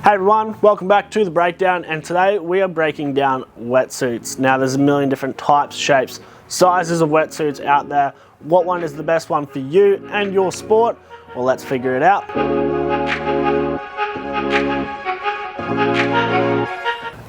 Hey everyone, welcome back to the breakdown, and today we are breaking down wetsuits. Now there's a million different types, shapes, sizes of wetsuits out there. What one is the best one for you and your sport? Well, let's figure it out.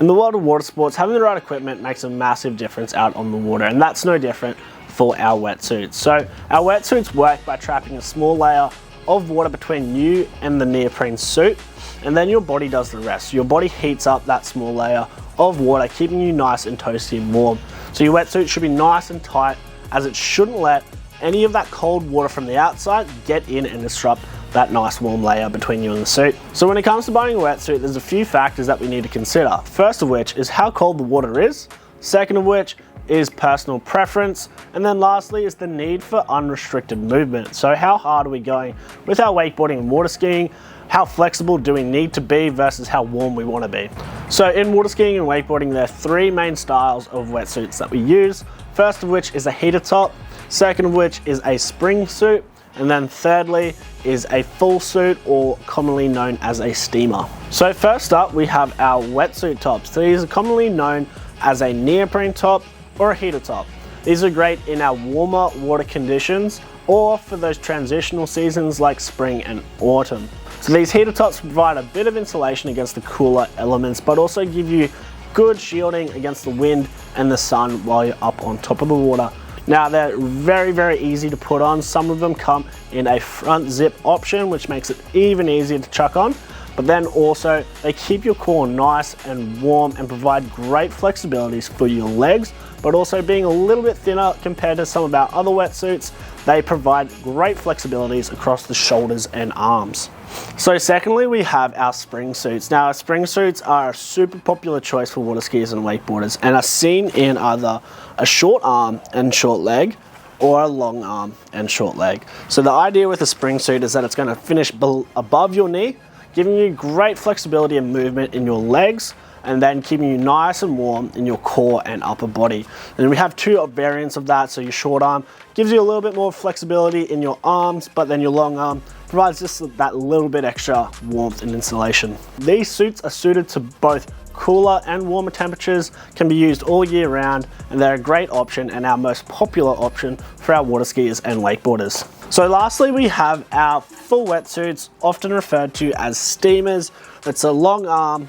In the world of water sports, having the right equipment makes a massive difference out on the water, and that's no different for our wetsuits. So our wetsuits work by trapping a small layer of water between you and the neoprene suit, and then your body does the rest. Your body heats up that small layer of water, keeping you nice and toasty and warm. So your wetsuit should be nice and tight, as it shouldn't let any of that cold water from the outside get in and disrupt that nice warm layer between you and the suit. So when it comes to buying a wetsuit, there's a few factors that we need to consider. First of which is how cold the water is. Second of which is personal preference. And then lastly is the need for unrestricted movement. So how hard are we going with our wakeboarding and water skiing? How flexible do we need to be versus how warm we want to be? So in water skiing and wakeboarding, there are three main styles of wetsuits that we use. First of which is a heater top. Second of which is a spring suit. And then thirdly is a full suit, or commonly known as a steamer. So first up, we have our wetsuit tops. So these are commonly known as a neoprene top or a heater top. These are great in our warmer water conditions or for those transitional seasons like spring and autumn. So these heater tops provide a bit of insulation against the cooler elements, but also give you good shielding against the wind and the sun while you're up on top of the water. Now they're very easy to put on. Some of them come in a front zip option, which makes it even easier to chuck on. But then also they keep your core nice and warm and provide great flexibilities for your legs, but also being a little bit thinner compared to some of our other wetsuits, they provide great flexibilities across the shoulders and arms. So secondly, we have our spring suits. Now our spring suits are a super popular choice for water skiers and wakeboarders, and are seen in either a short arm and short leg or a long arm and short leg. So the idea with a spring suit is that it's going to finish above your knee, giving you great flexibility and movement in your legs, and then keeping you nice and warm in your core and upper body. And we have two variants of that. So your short arm gives you a little bit more flexibility in your arms, but then your long arm provides just that little bit extra warmth and insulation. These suits are suited to both cooler and warmer temperatures, can be used all year round, and they're a great option and our most popular option for our water skiers and wakeboarders. So lastly, we have our full wetsuits, often referred to as steamers. It's a long arm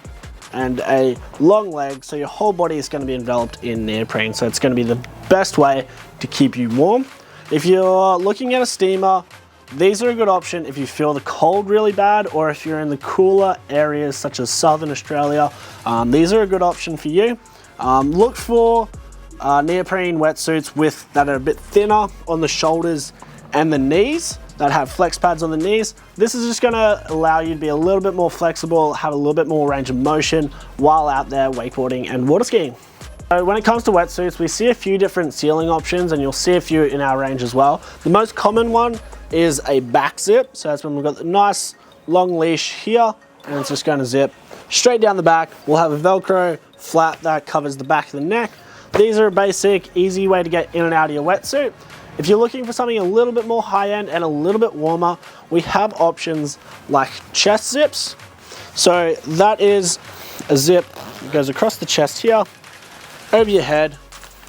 and a long leg, so your whole body is going to be enveloped in neoprene, so it's going to be the best way to keep you warm. If you're looking at a steamer, these are a good option if you feel the cold really bad, or if you're in the cooler areas such as Southern Australia. These are a good option for you. Look for neoprene wetsuits that are a bit thinner on the shoulders and the knees, that have flex pads on the knees. This is just gonna allow you to be a little bit more flexible, have a little bit more range of motion while out there wakeboarding and water skiing. So when it comes to wetsuits, we see a few different sealing options, and you'll see a few in our range as well. The most common one is a back zip. So that's when we've got the nice long leash here, and it's just gonna zip straight down the back. We'll have a Velcro flap that covers the back of the neck. These are a basic, easy way to get in and out of your wetsuit. If you're looking for something a little bit more high-end and a little bit warmer, we have options like chest zips. So that is a zip that goes across the chest here, over your head,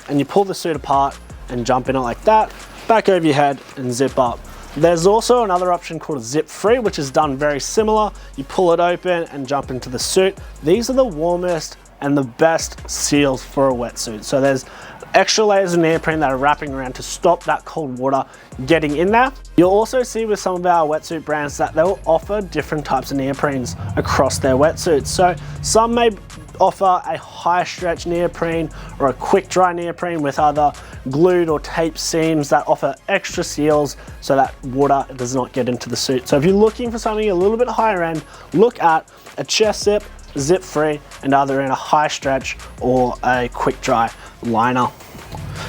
and you pull the suit apart and jump in it like that, back over your head and zip up. There's also another option called a zip free, which is done very similar. You pull it open and jump into the suit. These are the warmest and the best seals for a wetsuit. So there's extra layers of neoprene that are wrapping around to stop that cold water getting in there. You'll also see with some of our wetsuit brands that they'll offer different types of neoprenes across their wetsuits. So some may offer a high stretch neoprene or a quick dry neoprene with either glued or taped seams that offer extra seals so that water does not get into the suit. So if you're looking for something a little bit higher end, look at a chest zip, zip free, and either in a high stretch or a quick dry liner.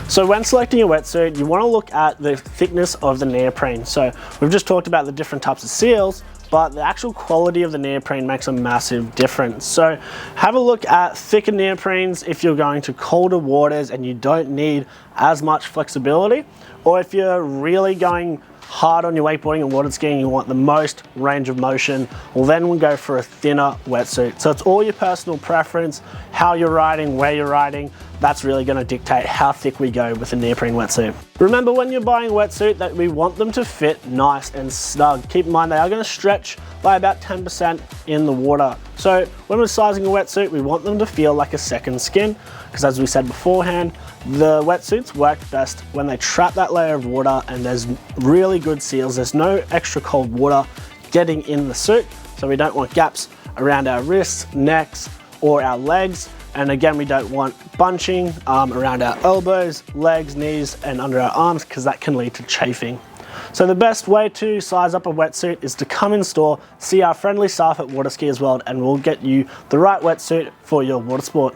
So when selecting a wetsuit, you want to look at the thickness of the neoprene. So we've just talked about the different types of seals, but the actual quality of the neoprene makes a massive difference. So have a look at thicker neoprenes if you're going to colder waters and you don't need as much flexibility, or if you're really going hard on your wakeboarding and water skiing, you want the most range of motion, well then we'll go for a thinner wetsuit. So it's all your personal preference, how you're riding, where you're riding, that's really going to dictate how thick we go with a neoprene wetsuit. Remember when you're buying a wetsuit that we want them to fit nice and snug. Keep in mind they are going to stretch by about 10% in the water. So when we're sizing a wetsuit, we want them to feel like a second skin, because as we said beforehand, the wetsuits work best when they trap that layer of water and there's really good seals. There's no extra cold water getting in the suit, so we don't want gaps around our wrists, necks, or our legs. And again, we don't want bunching around our elbows, legs, knees, and under our arms, because that can lead to chafing. So the best way to size up a wetsuit is to come in store, see our friendly staff at Waterskiers World, and we'll get you the right wetsuit for your water sport.